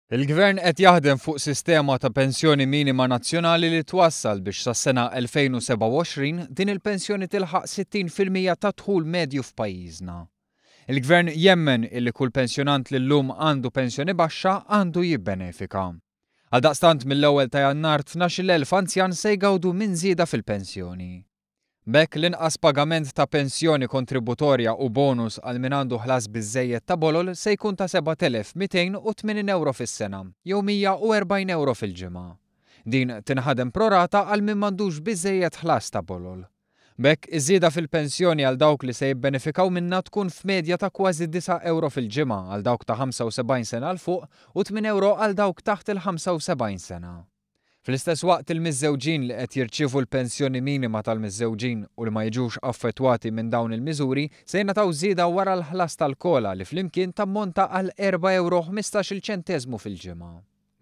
Il-Gvern qed jaħdem fuq sistema ta' pensjoni minima nazzjonali li twassal biex sas-sena 2027 din il-pensjoni tilħaq 60% ta' dħul medju f'pajjiżna. Il-Gvern jemmen illi kull pensjonant li llum għandu pensjoni baxxa għandu jibbenefika. Għaldaqstant mill-ewwel ta' Jannar 12,000 anzjan se jgawdu minn żieda fil-pensjoni. B'hekk l-inqas pagament ta' pensjoni kontributorja u bonus għal min għandu ħlas biżżejjed ta' bolol se jkun ta' 7,280 euro fis-sena, jew 140 euro fil-ġimgħa. Din tinħadem prorata għal min m'għandux biżżejjed ħlas ta' bolol. B'hekk iż-żieda fil-pensjoni għal dawk li se jibbenefikaw minnha tkun f'medja ta' kważi 9 euro fil-ġimgħa għal dawk ta' 75 sena l fuq u 8 euro għal dawk taħt il-75 sena. Fl-istess waqt il-miżżewġin li qed jirċievu l-pensjoni minima tal-miżżewġin u li ma jiġux affettwati minn dawn il-miżuri se jingħataw żieda wara l-ħlas tal-kola li flimkien tammonta għal 4,15 euro fil-ġimgħa.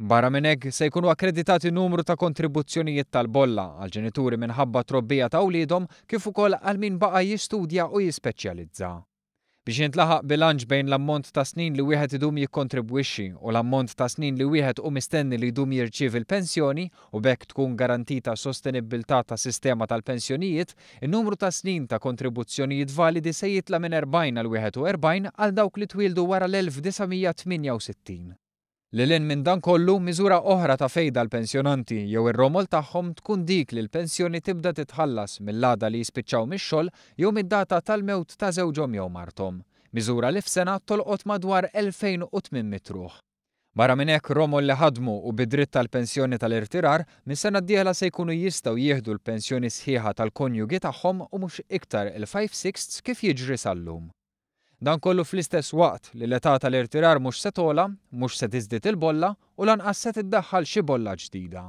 Barra minn hekk se jkunu akkreditati numru ta' kontribuzzjonijiet tal-bolla għal ġenituri minħabba trobbija ta' wliedhom kif ukoll għal min baqa' jistudja u jispeċjalizza. Biex jintlaħaq bilanċ bejn l-ammont ta' snin li wieħed idum jikkontribwixxi u l-ammont ta' snin li wieħed u mistenni li jdum jirċievi l-pensjoni u b'hekk tkun garantita sostenibilità ta' sistema tal-pensjonijiet, in-numru ta' snin ta' kontribuzzjonijiet validi se jitla' minn 40 għal 41 għal dawk li twildu wara l-1968. Lilin minn dan kollu, miżura oħra ta' fejda l-pensjonanti jew ir-romol tagħhom tkun dik li l-pensjoni tibda titħallas mill-għada li jispiċċaw mix-xogħol jew mid-data tal-mewt ta' żewġhom jew marthom. Miżura li f'sena tolqot madwar 2,800 ruħ. Barra minn hekk romol li ħadmu u bidritt tal-pensjoni tal-irtirar mis-sena d-dieħla se jkunu jistgħu jieħdu l-pensjoni sħiħa tal-konjugi tagħhom u mhux iktar il-5/6 kif jiġri sal-lum. Dan kollu fl-istess waqt li l-età tal-irtirar mhux se togħla, mhux se tiżdied il-bolla u lanqas se tiddaħħal xi bolla ġdida.